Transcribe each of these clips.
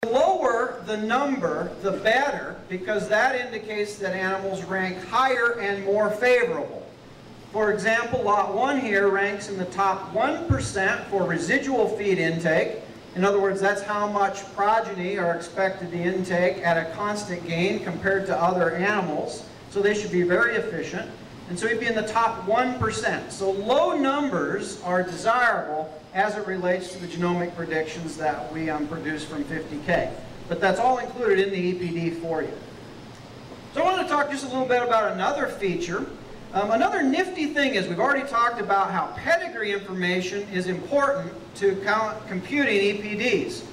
The lower the number, the better, because that indicates that animals rank higher and more favorable. For example, lot 1 here ranks in the top 1% for residual feed intake. In other words, that's how much progeny are expected to intake at a constant gain compared to other animals. So they should be very efficient. And so he'd be in the top 1%. So low numbers are desirable as it relates to the genomic predictions that we produce from 50K. But that's all included in the EPD for you. So I want to talk just a little bit about another feature. Another nifty thing is we've already talked about how pedigree information is important to computing EPDs.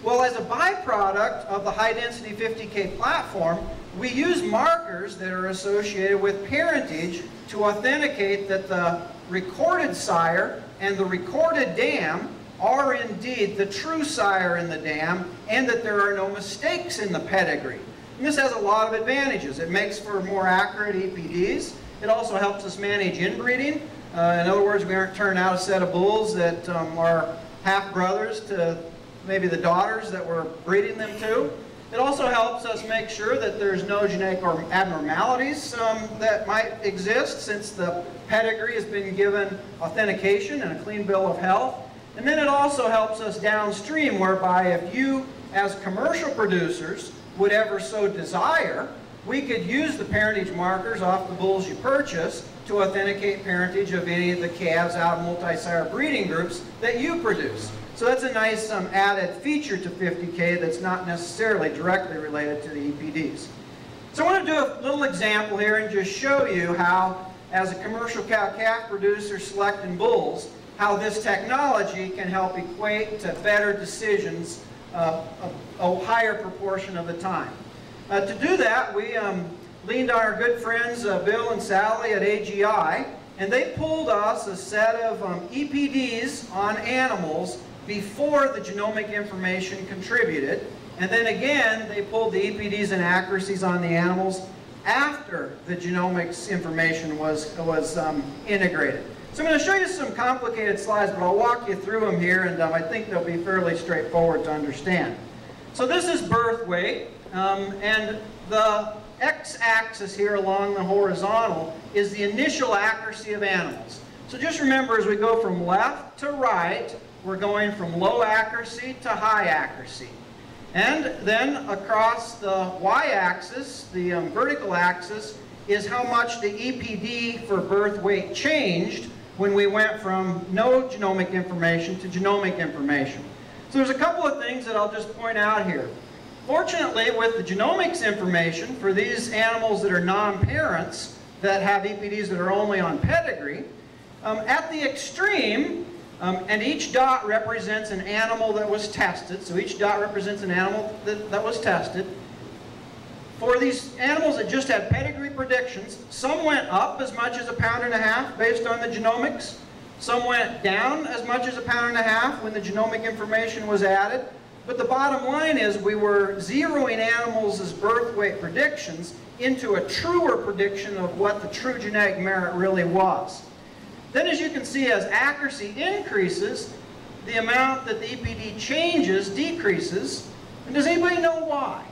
Well, as a byproduct of the high-density 50K platform, we use markers that are associated with parentage to authenticate that the recorded sire and the recorded dam are indeed the true sire in the dam, and that there are no mistakes in the pedigree. And this has a lot of advantages. It makes for more accurate EPDs. It also helps us manage inbreeding. In other words, we aren't turning out a set of bulls that are half-brothers to maybe the daughters that we're breeding them to. It also helps us make sure that there's no genetic abnormalities that might exist, since the pedigree has been given authentication and a clean bill of health. And then it also helps us downstream, whereby if you, as commercial producers, would ever so desire, we could use the parentage markers off the bulls you purchase to authenticate parentage of any of the calves out of multi-sire breeding groups that you produce. So that's a nice added feature to 50K that's not necessarily directly related to the EPDs. So I want to do a little example here and just show you how, as a commercial cow-calf producer selecting bulls, how this technology can help equate to better decisions a higher proportion of the time. To do that, we leaned on our good friends Bill and Sally at AGI, and they pulled us a set of EPDs on animals before the genomic information contributed, and then again they pulled the EPDs and accuracies on the animals after the genomics information was integrated. So I'm going to show you some complicated slides, but I'll walk you through them here, and I think they'll be fairly straightforward to understand. So this is birth weight. And the x-axis here along the horizontal is the initial accuracy of animals. So just remember, as we go from left to right, we're going from low accuracy to high accuracy. And then across the y-axis, the vertical axis, is how much the EPD for birth weight changed when we went from no genomic information to genomic information. So there's a couple of things that I'll just point out here. Fortunately, with the genomics information for these animals that are non-parents that have EPDs that are only on pedigree, at the extreme, and each dot represents an animal that was tested, so each dot represents an animal that was tested. For these animals that just had pedigree predictions, some went up as much as 1.5 pounds based on the genomics, some went down as much as 1.5 pounds when the genomic information was added. But the bottom line is we were zeroing animals as birth weight predictions into a truer prediction of what the true genetic merit really was. Then, as you can see, as accuracy increases, the amount that the EPD changes decreases. And does anybody know why?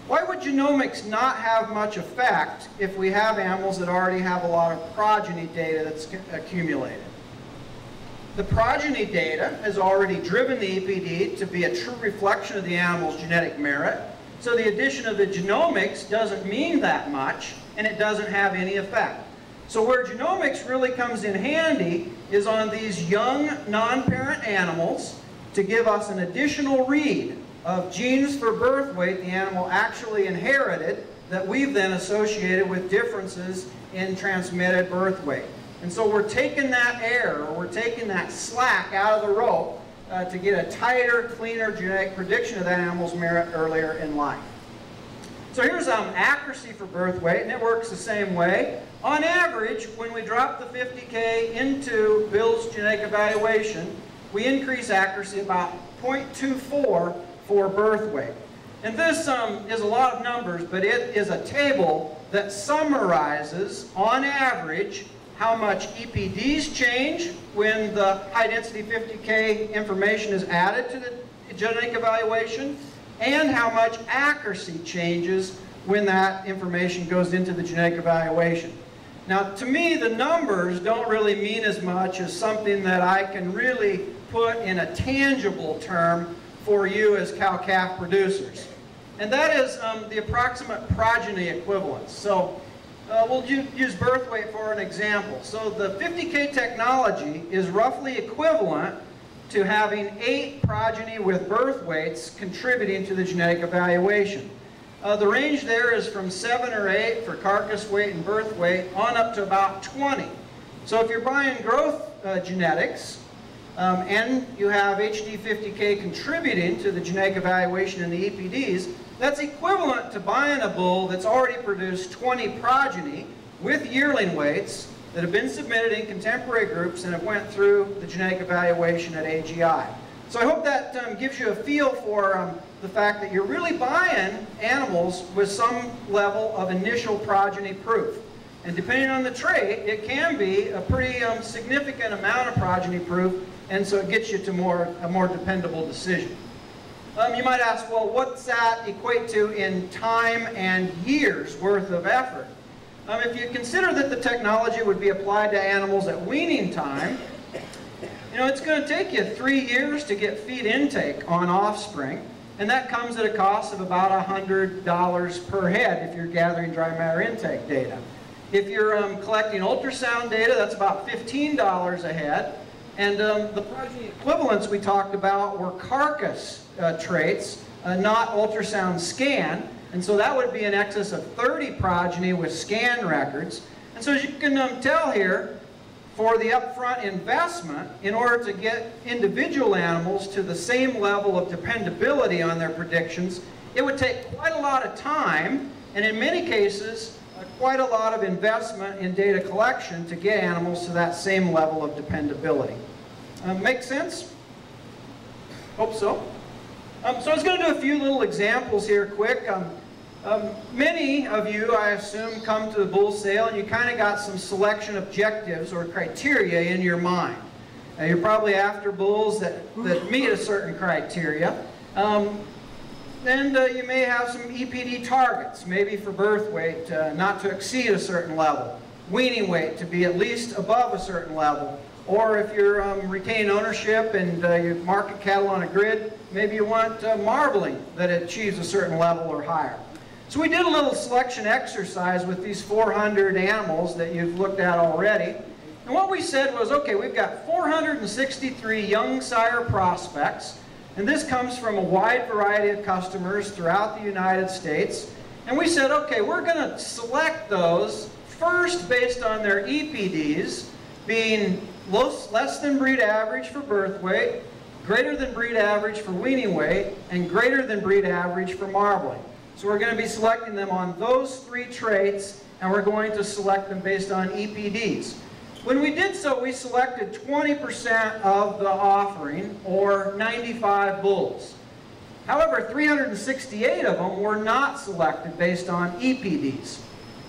Why would genomics not have much effect if we have animals that already have a lot of progeny data that's accumulated? The progeny data has already driven the EPD to be a true reflection of the animal's genetic merit, so the addition of the genomics doesn't mean that much, and it doesn't have any effect. So where genomics really comes in handy is on these young non-parent animals to give us an additional read of genes for birth weight the animal actually inherited that we've then associated with differences in transmitted birth weight. And so we're taking that air, or we're taking that slack out of the rope to get a tighter, cleaner genetic prediction of that animal's merit earlier in life. So here's accuracy for birth weight, and it works the same way. On average, when we drop the 50K into Bill's genetic evaluation, we increase accuracy about 0.24 for birth weight. And this is a lot of numbers, but it is a table that summarizes, on average, how much EPDs change when the high-density 50K information is added to the genetic evaluation and how much accuracy changes when that information goes into the genetic evaluation. Now, to me, the numbers don't really mean as much as something that I can really put in a tangible term for you as cow-calf producers. And that is the approximate progeny equivalence. So we'll use birth weight for an example. So the 50K technology is roughly equivalent to having 8 progeny with birth weights contributing to the genetic evaluation. The range there is from 7 or 8 for carcass weight and birth weight on up to about 20. So if you're buying growth genetics and you have HD50K contributing to the genetic evaluation in the EPDs, that's equivalent to buying a bull that's already produced 20 progeny with yearling weights that have been submitted in contemporary groups and have went through the genetic evaluation at AGI. So I hope that gives you a feel for the fact that you're really buying animals with some level of initial progeny proof. And depending on the trait, it can be a pretty significant amount of progeny proof, and so it gets you to a more dependable decision. You might ask, well, what's that equate to in time and years worth of effort? If you consider that the technology would be applied to animals at weaning time, you know, it's going to take you 3 years to get feed intake on offspring, and that comes at a cost of about $100 per head if you're gathering dry matter intake data. If you're collecting ultrasound data, that's about $15 a head. And the progeny equivalents we talked about were carcass traits, not ultrasound scan. And so that would be in excess of 30 progeny with scan records. And so as you can tell here, for the upfront investment, in order to get individual animals to the same level of dependability on their predictions, it would take quite a lot of time, and in many cases, quite a lot of investment in data collection to get animals to that same level of dependability. Make sense? Hope so. So I was going to do a few little examples here quick. Many of you, I assume, come to the bull sale and you kind of got some selection objectives or criteria in your mind. You're probably after bulls that meet a certain criteria. And you may have some EPD targets, maybe for birth weight not to exceed a certain level, weaning weight to be at least above a certain level, or if you're retaining ownership and you market cattle on a grid, maybe you want marbling that achieves a certain level or higher. So we did a little selection exercise with these 400 animals that you've looked at already. And what we said was, okay, we've got 463 young sire prospects, and this comes from a wide variety of customers throughout the United States. And we said, okay, we're going to select those first based on their EPDs being less than breed average for birth weight, greater than breed average for weaning weight, and greater than breed average for marbling. So we're going to be selecting them on those 3 traits, and we're going to select them based on EPDs. When we did so, we selected 20% of the offering, or 95 bulls. However, 368 of them were not selected based on EPDs.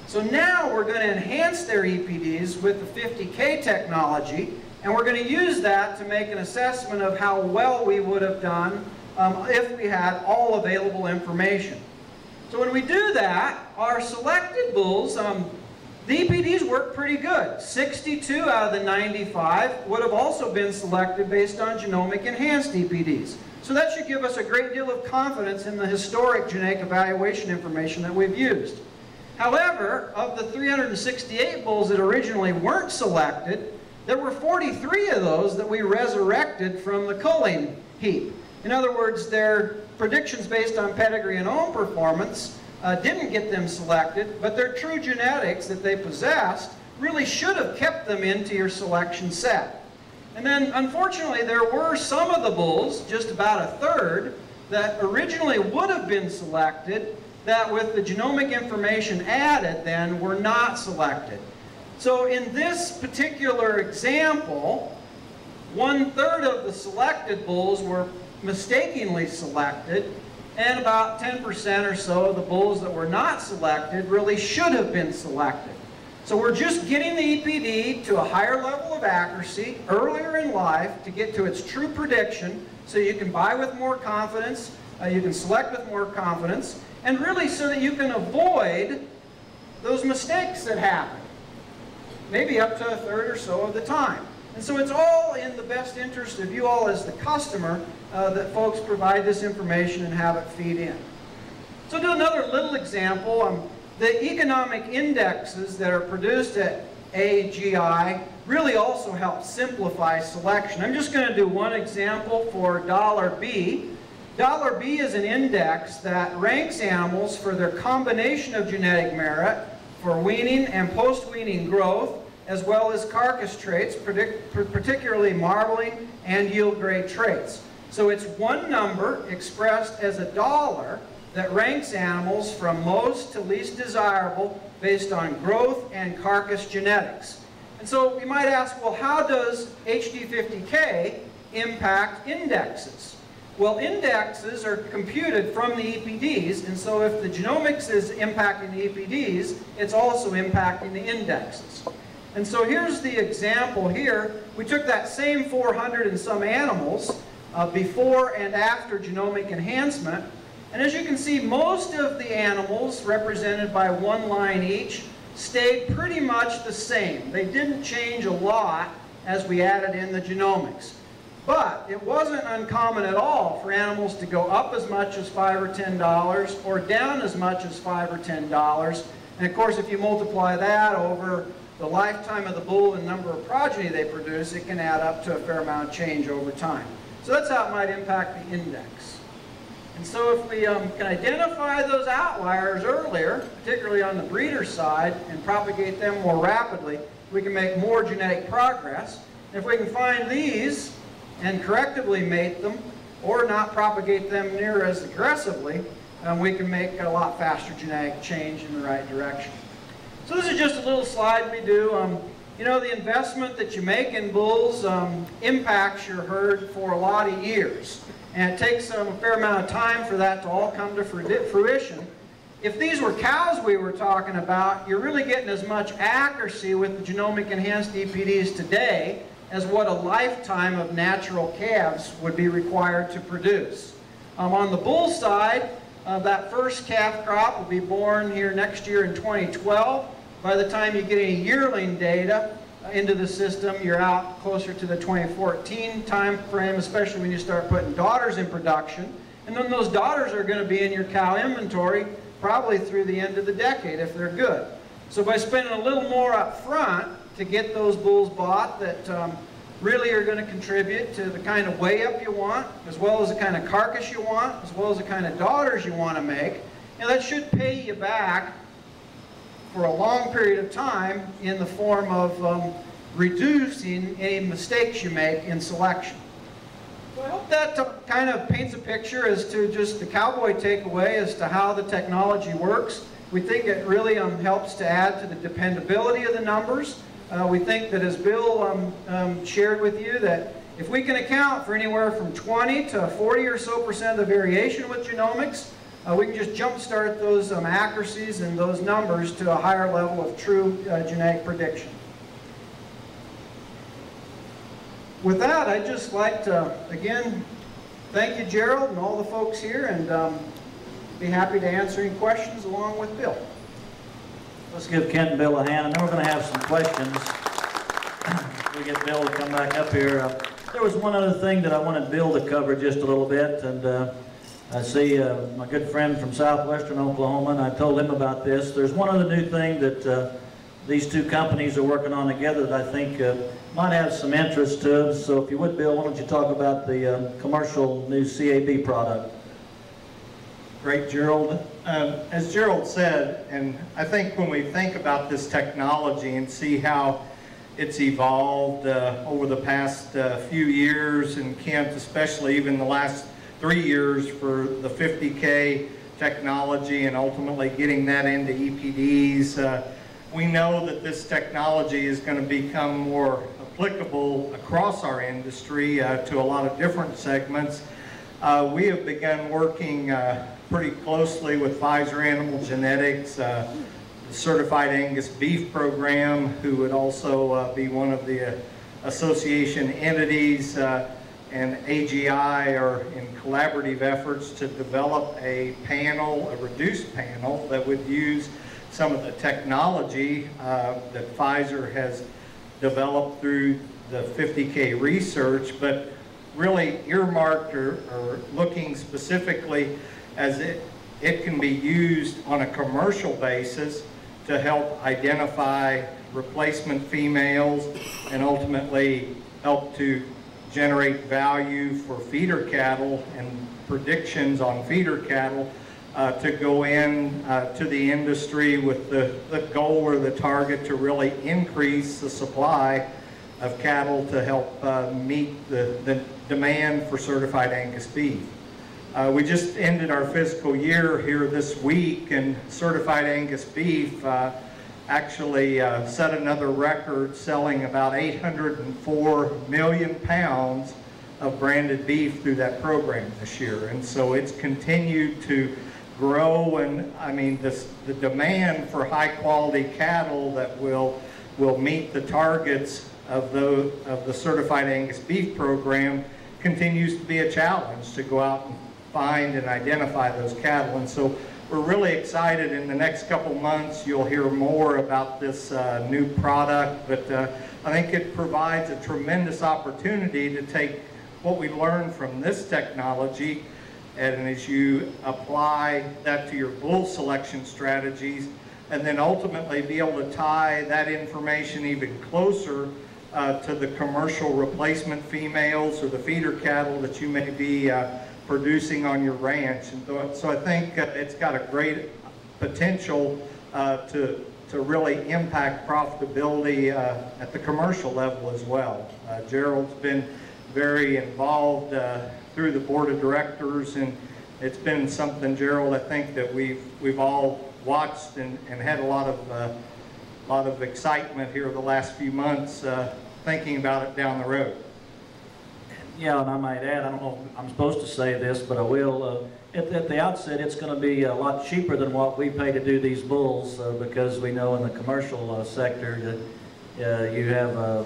So now we're going to enhance their EPDs with the 50K technology, and we're going to use that to make an assessment of how well we would have done if we had all available information. So when we do that, our selected bulls, the EPDs work pretty good. 62 out of the 95 would have also been selected based on genomic enhanced EPDs. So that should give us a great deal of confidence in the historic genetic evaluation information that we've used. However, of the 368 bulls that originally weren't selected, there were 43 of those that we resurrected from the culling heap. In other words, their predictions based on pedigree and own performance didn't get them selected, but their true genetics that they possessed really should have kept them into your selection set. And then, unfortunately, there were some of the bulls, just about a third, that originally would have been selected, that with the genomic information added then were not selected. So in this particular example, 1/3 of the selected bulls were mistakenly selected, and about 10% or so of the bulls that were not selected really should have been selected. So we're just getting the EPD to a higher level of accuracy earlier in life to get to its true prediction, so you can buy with more confidence, you can select with more confidence, and really so that you can avoid those mistakes that happen, maybe up to a third or so of the time. And so it's all in the best interest of you all as the customer that folks provide this information and have it feed in. So do another little example. The economic indexes that are produced at AGI really also help simplify selection. I'm just going to do one example for $B. $B is an index that ranks animals for their combination of genetic merit for weaning and post-weaning growth, as well as carcass traits, particularly marbling and yield grade traits. So it's one number expressed as a dollar that ranks animals from most to least desirable based on growth and carcass genetics. And so you might ask, well, how does HD50K impact indexes? Well, indexes are computed from the EPDs, and so if the genomics is impacting the EPDs, it's also impacting the indexes. And so here's the example here. We took that same 400 and some animals before and after genomic enhancement. And as you can see, most of the animals, represented by one line each, stayed pretty much the same. They didn't change a lot as we added in the genomics. But it wasn't uncommon at all for animals to go up as much as $5 or $10 or down as much as $5 or $10. And of course, if you multiply that over the lifetime of the bull and number of progeny they produce, it can add up to a fair amount of change over time. So that's how it might impact the index. And so if we can identify those outliers earlier, particularly on the breeder side, and propagate them more rapidly, we can make more genetic progress. And if we can find these and correctively mate them, or not propagate them near as aggressively, we can make a lot faster genetic change in the right direction. So this is just a little slide we do. You know, the investment that you make in bulls impacts your herd for a lot of years. And it takes a fair amount of time for that to all come to fruition. If these were cows we were talking about, you're really getting as much accuracy with the genomic enhanced EPDs today as what a lifetime of natural calves would be required to produce. On the bull side, that first calf crop will be born here next year in 2012. By the time you get any yearling data into the system, you're out closer to the 2014 time frame, especially when you start putting daughters in production. And then those daughters are going to be in your cow inventory probably through the end of the decade if they're good. So by spending a little more up front to get those bulls bought that really are going to contribute to the kind of weigh-up you want, as well as the kind of carcass you want, as well as the kind of daughters you want to make, and that should pay you back for a long period of time in the form of reducing any mistakes you make in selection. So I hope that kind of paints a picture as to just the cowboy takeaway as to how the technology works. We think it really helps to add to the dependability of the numbers. We think that, as Bill shared with you, that if we can account for anywhere from 20 to 40 or so % of the variation with genomics, we can just jumpstart those accuracies and those numbers to a higher level of true genetic prediction. With that, I'd just like to, again, thank you, Gerald, and all the folks here, and be happy to answer any questions along with Bill. Let's give Kent and Bill a hand, and then we're going to have some questions. We get Bill to come back up here. There was one other thing that I wanted Bill to cover just a little bit, and I see my good friend from southwestern Oklahoma, and I told him about this. There's one other new thing that these two companies are working on together that I think might have some interest to us. So if you would, Bill, why don't you talk about the commercial new CAB product? Great, Gerald. As Gerald said, and I think when we think about this technology and see how it's evolved over the past few years, and Kent especially even the last 3 years for the 50K technology and ultimately getting that into EPDs, we know that this technology is going to become more applicable across our industry to a lot of different segments. We have begun working pretty closely with Pfizer Animal Genetics, the Certified Angus Beef Program, who would also be one of the association entities, and AGI are in collaborative efforts to develop a panel, a reduced panel, that would use some of the technology that Pfizer has developed through the 50K research, but really earmarked or looking specifically as it can be used on a commercial basis to help identify replacement females and ultimately help to generate value for feeder cattle and predictions on feeder cattle to go in to the industry with the goal or the target to really increase the supply of cattle to help meet the demand for certified Angus beef. We just ended our fiscal year here this week, and certified Angus beef actually set another record, selling about 804 million pounds of branded beef through that program this year. And so it's continued to grow, and I mean the demand for high quality cattle that will meet the targets of the certified Angus beef program continues to be a challenge to go out and find and identify those cattle. And so we're really excited. In the next couple months you'll hear more about this new product, but I think it provides a tremendous opportunity to take what we learned from this technology, and as you apply that to your bull selection strategies, and then ultimately be able to tie that information even closer to the commercial replacement females or the feeder cattle that you may be producing on your ranch. And so I think it's got a great potential to really impact profitability at the commercial level as well. Gerald's been very involved through the board of directors, and it's been something, Gerald, I think that we've all watched and had a lot of excitement here the last few months thinking about it down the road. Yeah, and I might add, I don't know if I'm supposed to say this, but I will. At the outset, it's going to be a lot cheaper than what we pay to do these bulls, because we know in the commercial sector that you have a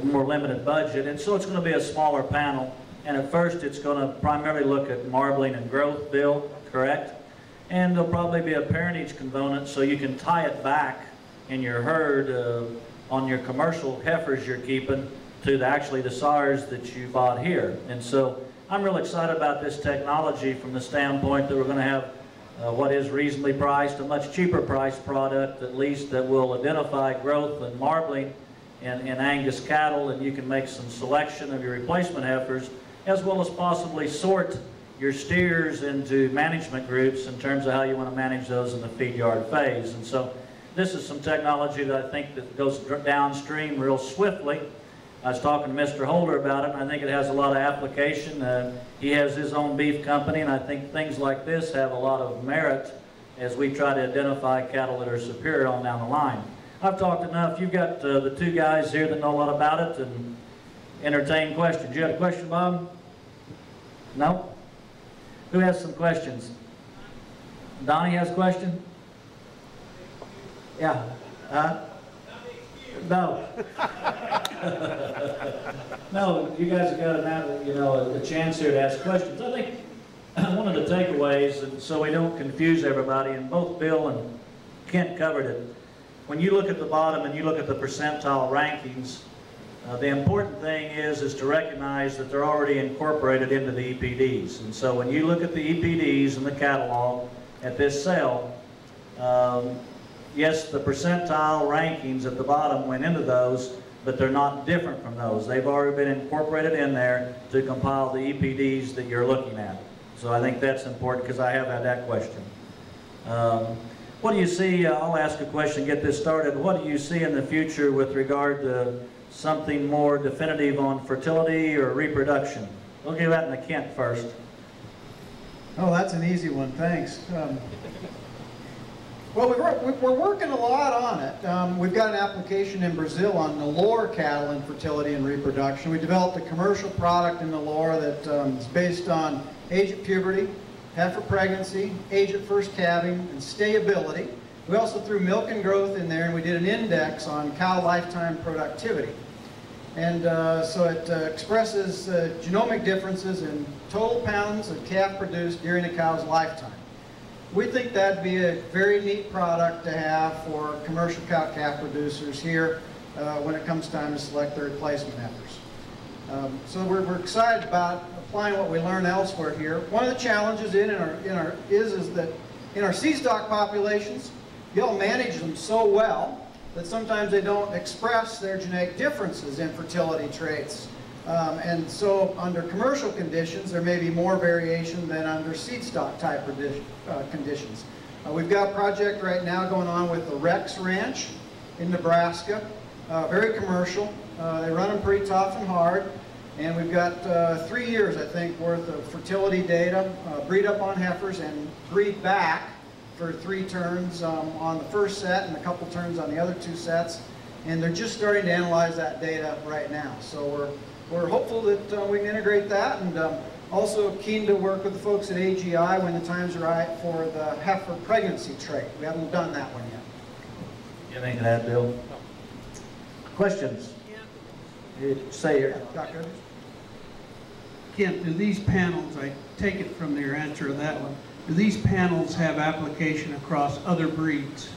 more limited budget, and so it's going to be a smaller panel. And at first, it's going to primarily look at marbling and growth, Bill, correct? And there'll probably be a parentage component, so you can tie it back in your herd on your commercial heifers you're keeping to actually the SARS that you bought here. And so I'm real excited about this technology from the standpoint that we're going to have what is reasonably priced, a much cheaper priced product at least, that will identify growth and marbling in Angus cattle, and you can make some selection of your replacement heifers, as well as possibly sort your steers into management groups in terms of how you want to manage those in the feed yard phase. And so this is some technology that I think that goes downstream real swiftly. I was talking to Mr. Holder about it, and I think it has a lot of application. He has his own beef company, and I think things like this have a lot of merit as we try to identify cattle that are superior on down the line. I've talked enough. You've got the two guys here that know a lot about it and entertain questions. You had a question, Bob? No? Who has some questions? Donnie has a question? Yeah. No. No, you guys have got a chance here to ask questions. I think one of the takeaways, and so we don't confuse everybody, and both Bill and Kent covered it, when you look at the bottom and you look at the percentile rankings, the important thing is to recognize that they're already incorporated into the EPDs. And so when you look at the EPDs in the catalog at this cell, yes, the percentile rankings at the bottom went into those, but they're not different from those. They've already been incorporated in there to compile the EPDs that you're looking at. So I think that's important, because I have had that question. What do you see, I'll ask a question, get this started. What do you see in the future with regard to something more definitive on fertility or reproduction? We'll give that in the Kent first. Oh, that's an easy one, thanks. Well, we're working a lot on it. We've got an application in Brazil on the Nalore cattle and fertility and reproduction. We developed a commercial product in Nalore that is based on age at puberty, heifer pregnancy, age at first calving, and stayability. We also threw milk and growth in there, and we did an index on cow lifetime productivity. And so it expresses genomic differences in total pounds of calf produced during a cow's lifetime. We think that'd be a very neat product to have for commercial cow-calf producers here when it comes time to select their replacement heifers. So we're excited about applying what we learn elsewhere here. One of the challenges is that in our seed stock populations, you'll manage them so well that sometimes they don't express their genetic differences in fertility traits. And so under commercial conditions, there may be more variation than under seed stock type conditions. We've got a project right now going on with the Rex Ranch in Nebraska, very commercial. They run them pretty tough and hard. And we've got 3 years, I think, worth of fertility data, breed up on heifers and breed back for 3 turns on the first set and a couple turns on the other 2 sets. And they're just starting to analyze that data right now. So we're hopeful that we can integrate that, and also keen to work with the folks at AGI when the time's right for the heifer pregnancy trait. We haven't done that one yet. Anything to add, Bill? No. Questions? Say here. Doctor? Kent, do these panels, I take it from your answer to that one, do these panels have application across other breeds?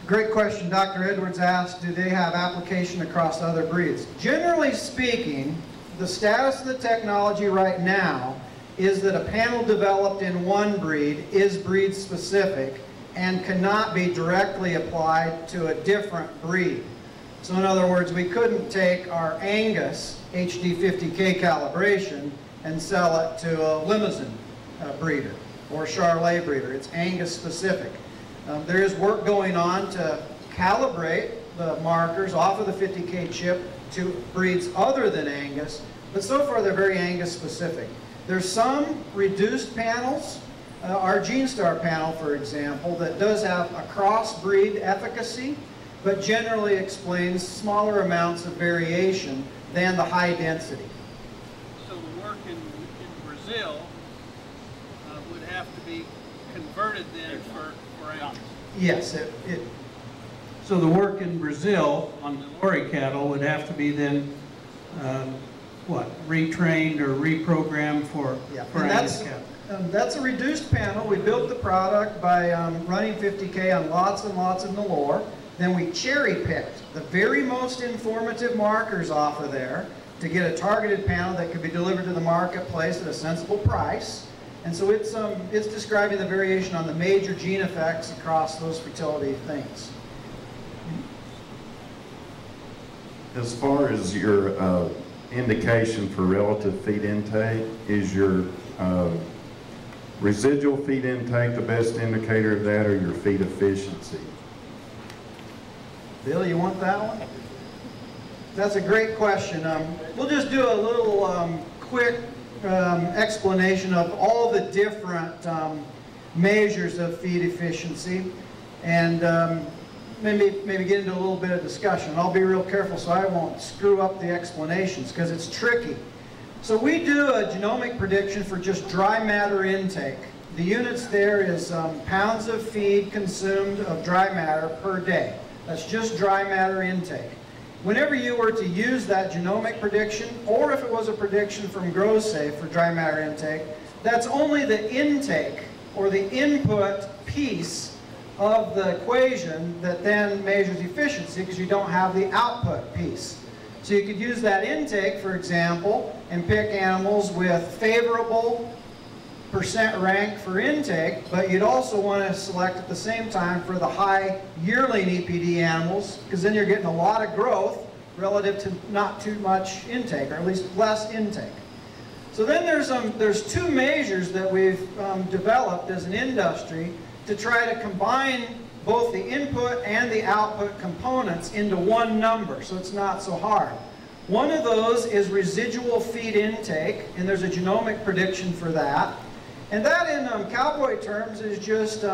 Great question. Dr. Edwards asked, do they have application across other breeds? Generally speaking, the status of the technology right now is that a panel developed in one breed is breed specific and cannot be directly applied to a different breed. So in other words, we couldn't take our Angus HD50K calibration and sell it to a Limousin breeder or Charolais breeder. It's Angus specific. There is work going on to calibrate the markers off of the 50K chip to breeds other than Angus, but so far they're very Angus specific. There's some reduced panels, our GeneStar panel, for example, that does have a cross-breed efficacy, but generally explains smaller amounts of variation than the high density. So the work in Brazil would have to be converted then for Angus? Yes. So the work in Brazil on the lorry cattle would have to be then, retrained or reprogrammed for Angus cattle? That's a reduced panel. We built the product by running 50K on lots and lots of Nalor. Then we cherry-picked the very most informative markers off of there to get a targeted panel that could be delivered to the marketplace at a sensible price. And so it's describing the variation on the major gene effects across those fertility things. As far as your indication for relative feed intake, is your residual feed intake the best indicator of that, or your feed efficiency? Bill, you want that one? That's a great question. We'll just do a little quick explanation of all the different measures of feed efficiency, and maybe get into a little bit of discussion. I'll be real careful so I won't screw up the explanations because it's tricky. So we do a genomic prediction for just dry matter intake. The units there is pounds of feed consumed of dry matter per day. That's just dry matter intake. Whenever you were to use that genomic prediction, or if it was a prediction from GrowSafe for dry matter intake, that's only the intake or the input piece of the equation that then measures efficiency because you don't have the output piece. So you could use that intake, for example, and pick animals with favorable percent rank for intake, but you'd also want to select at the same time for the high yearling EPD animals, because then you're getting a lot of growth relative to not too much intake, or at least less intake. So then there's 2 measures that we've developed as an industry to try to combine both the input and the output components into one number, so it's not so hard. One of those is residual feed intake, and there's a genomic prediction for that. And that in cowboy terms is just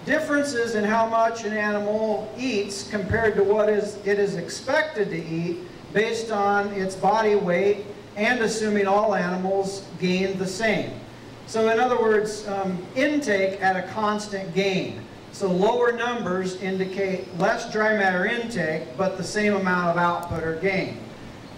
differences in how much an animal eats compared to what it is expected to eat based on its body weight and assuming all animals gain the same. So in other words, intake at a constant gain. So lower numbers indicate less dry matter intake, but the same amount of output or gain.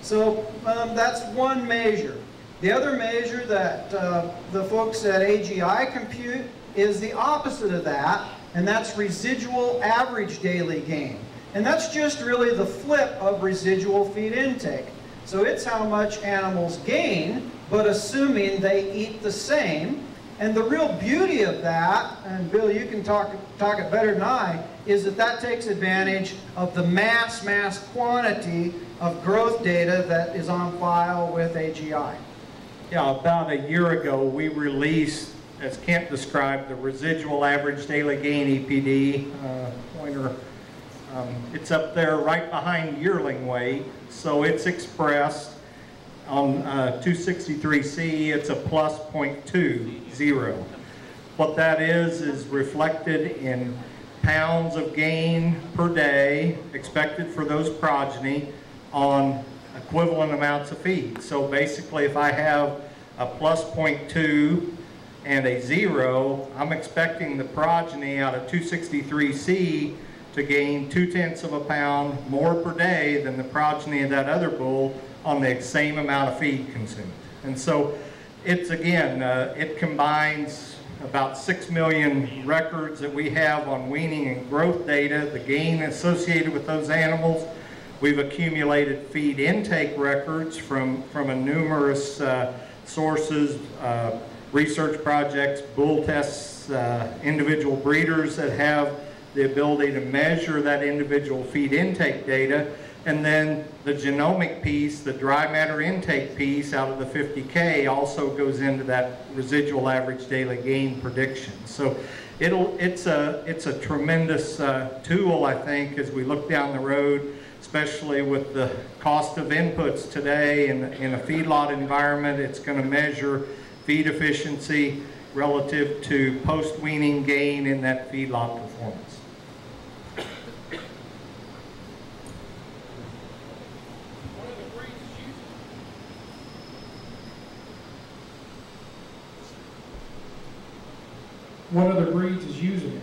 So that's one measure. The other measure that the folks at AGI compute is the opposite of that, and that's residual average daily gain. And that's just really the flip of residual feed intake. So it's how much animals gain, but assuming they eat the same. And the real beauty of that, and Bill, you can talk it better than I, is that takes advantage of the mass quantity of growth data that is on file with AGI. Yeah, about a year ago, we released, as Kent described, the residual average daily gain EPD pointer. It's up there right behind yearling weight, so it's expressed on 263C, it's a plus 0.20. What that is reflected in pounds of gain per day expected for those progeny on equivalent amounts of feed. So basically, if I have a plus 0.2 and a 0, I'm expecting the progeny out of 263C to gain 0.2 of a pound more per day than the progeny of that other bull on the same amount of feed consumed. And so it's, again, it combines about 6 million records that we have on weaning and growth data, the gain associated with those animals. We've accumulated feed intake records from a numerous sources, research projects, bull tests, individual breeders that have the ability to measure that individual feed intake data. And then the genomic piece, the dry matter intake piece out of the 50K also goes into that residual average daily gain prediction. So it's a tremendous tool, I think, as we look down the road, especially with the cost of inputs today in a feedlot environment. It's going to measure feed efficiency relative to post-weaning gain in that feedlot performance. What other breeds is using it?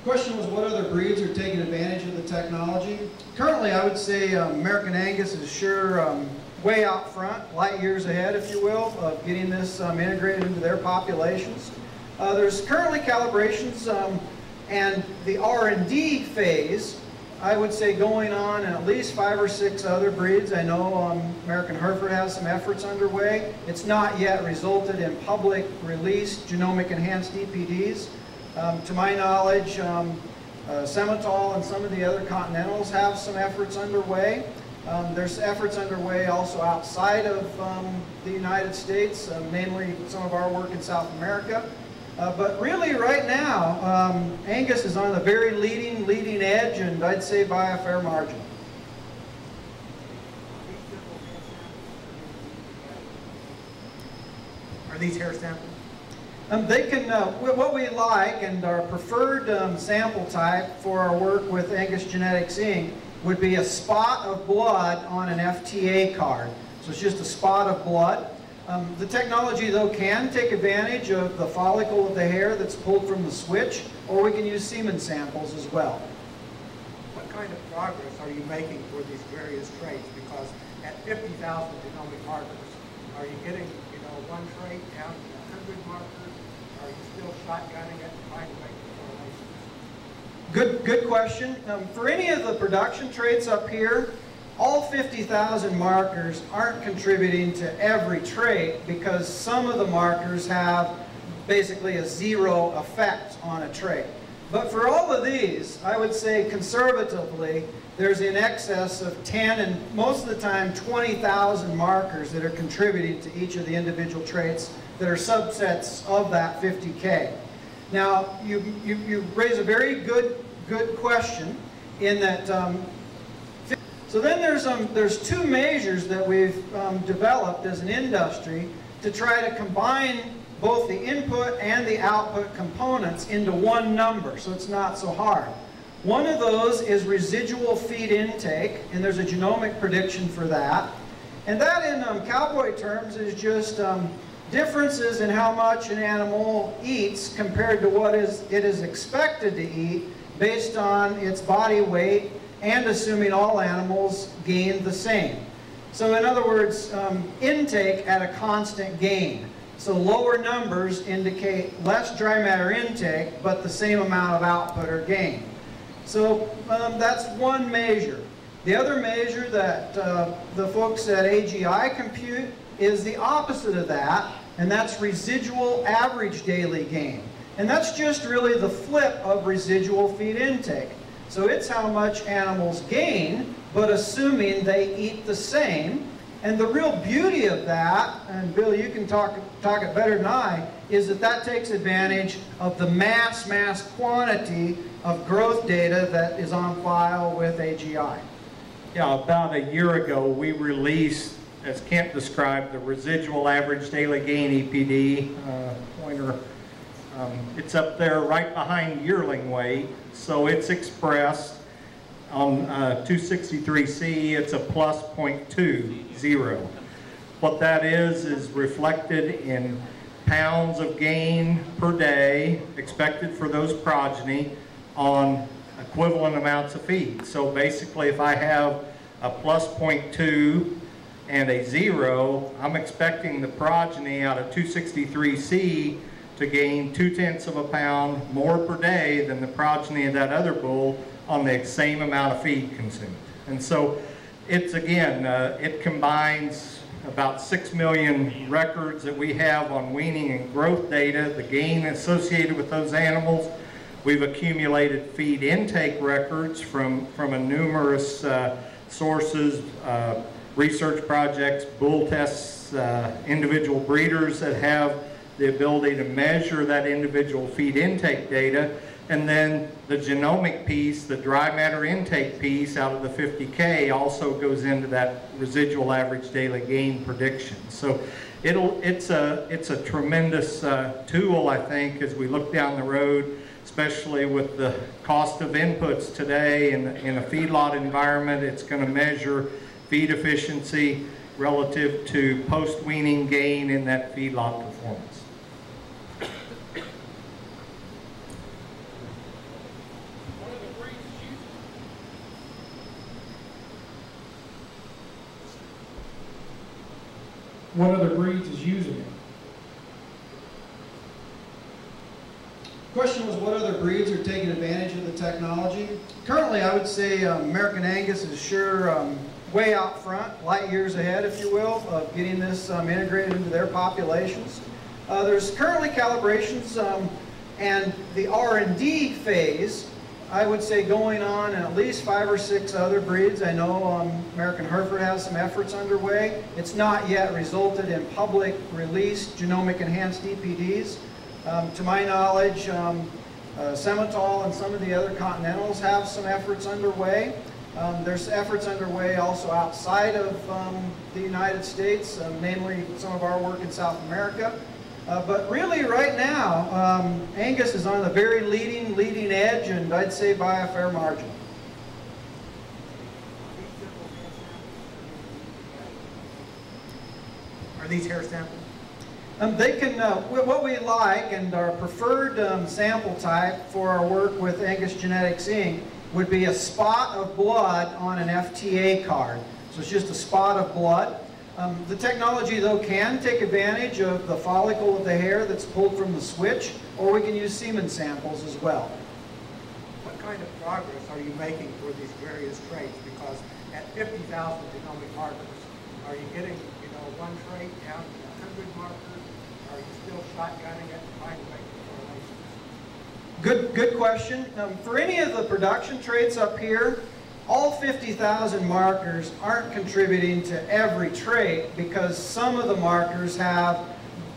Question was, what other breeds are taking advantage of the technology? Currently, I would say American Angus is sure way out front, light years ahead, if you will, of getting this integrated into their populations. There's currently calibrations and the R&D phase, I would say, going on in at least 5 or 6 other breeds. I know American Hereford has some efforts underway. It's not yet resulted in public release genomic enhanced EPDs. To my knowledge, Semitol and some of the other continentals have some efforts underway. There's efforts underway also outside of the United States, namely some of our work in South America. But really right now, Angus is on the very leading edge, and I'd say by a fair margin. Are these hair samples? They can, what we like and our preferred sample type for our work with Angus Genetics Inc. would be a spot of blood on an FTA card. So it's just a spot of blood. The technology, though, can take advantage of the follicle of the hair that's pulled from the switch, or we can use semen samples as well. What kind of progress are you making for these various traits? Because at 50,000 genomic markers, are you getting, one trait down to 100 markers? Are you still shotgunning it and trying to make the correlations? Good question. For any of the production traits up here, all 50,000 markers aren't contributing to every trait because some of the markers have basically a 0 effect on a trait. But for all of these, I would say conservatively, there's in excess of 10 and most of the time 20,000 markers that are contributing to each of the individual traits that are subsets of that 50K. Now, you raise a very good question in that so then there's 2 measures that we've developed as an industry to try to combine both the input and the output components into one number, so it's not so hard. One of those is residual feed intake, and there's a genomic prediction for that. And that in cowboy terms is just differences in how much an animal eats compared to what it is expected to eat based on its body weight and assuming all animals gain the same. So in other words, intake at a constant gain. So lower numbers indicate less dry matter intake, but the same amount of output or gain. So that's one measure. The other measure that the folks at AGI compute is the opposite of that, and that's residual average daily gain. And that's just really the flip of residual feed intake. So it's how much animals gain, but assuming they eat the same. And the real beauty of that, and Bill, you can talk it better than I, is that that takes advantage of the mass quantity of growth data that is on file with AGI. Yeah, about a year ago, we released, as Kent described, the residual average daily gain EPD pointer. It's up there right behind yearling weight, so it's expressed on 263C, it's a plus 0.20. What that is reflected in pounds of gain per day expected for those progeny on equivalent amounts of feed. So basically, if I have a plus 0.2 and a 0, I'm expecting the progeny out of 263C to gain 0.2 of a pound more per day than the progeny of that other bull on the same amount of feed consumed. And so it's, again, it combines about 6 million records that we have on weaning and growth data, the gain associated with those animals. We've accumulated feed intake records from a numerous sources, research projects, bull tests, individual breeders that have the ability to measure that individual feed intake data. And then the genomic piece, the dry matter intake piece out of the 50K also goes into that residual average daily gain prediction. So it's a tremendous tool, I think, as we look down the road, especially with the cost of inputs today in a feedlot environment. It's going to measure feed efficiency relative to post-weaning gain in that feedlot performance. What other breeds is using it? Question was what other breeds are taking advantage of the technology? Currently, I would say American Angus is sure way out front, light years ahead, if you will, of getting this integrated into their populations. There's currently calibrations and the R&D phase, I would say, going on in at least 5 or 6 other breeds. I know American Hereford has some efforts underway. It's not yet resulted in public released genomic enhanced EPDs. To my knowledge, Semitol and some of the other continentals have some efforts underway. There's efforts underway also outside of the United States, namely some of our work in South America. But really right now, Angus is on the very leading edge, and I'd say by a fair margin. Are these hair samples? They can, what we like and our preferred sample type for our work with Angus Genetics Inc. would be a spot of blood on an FTA card. So it's just a spot of blood. The technology, though, can take advantage of the follicle of the hair that's pulled from the switch, or we can use semen samples as well. What kind of progress are you making for these various traits? Because at 50,000 genomic markers, are you getting, one trait down to 100 markers? Are you still shotgunning it to find correlations? Good question. For any of the production traits up here, all 50,000 markers aren't contributing to every trait because some of the markers have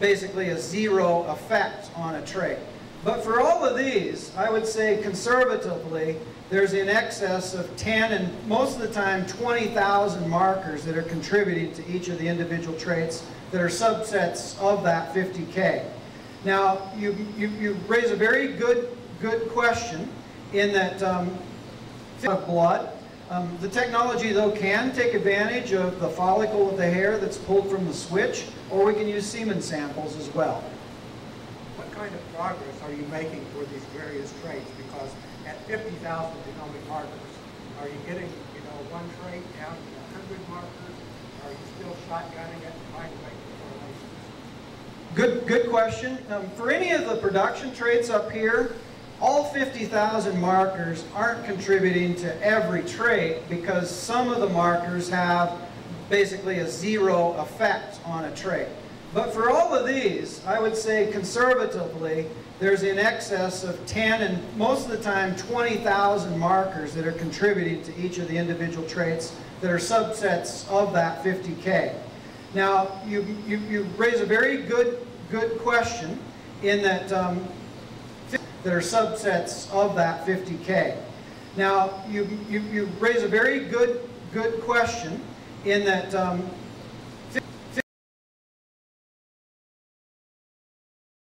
basically a 0 effect on a trait. But for all of these, I would say conservatively, there's in excess of 10 and most of the time 20,000 markers that are contributing to each of the individual traits that are subsets of that 50K. Now, you raise a very good question in that of blood. The technology, though, can take advantage of the follicle of the hair that's pulled from the switch, or we can use semen samples as well. What kind of progress are you making for these various traits? Because at 50,000 genomic markers, are you getting, one trait down to 100 markers? Are you still shotgunning it and trying to make correlations? Good question. For any of the production traits up here, all 50,000 markers aren't contributing to every trait because some of the markers have basically a zero effect on a trait. But for all of these, I would say conservatively, there's in excess of 10 and most of the time 20,000 markers that are contributing to each of the individual traits that are subsets of that 50K. Now, you raise a very good question in that that are subsets of that 50K. Now, you raise a very good question in that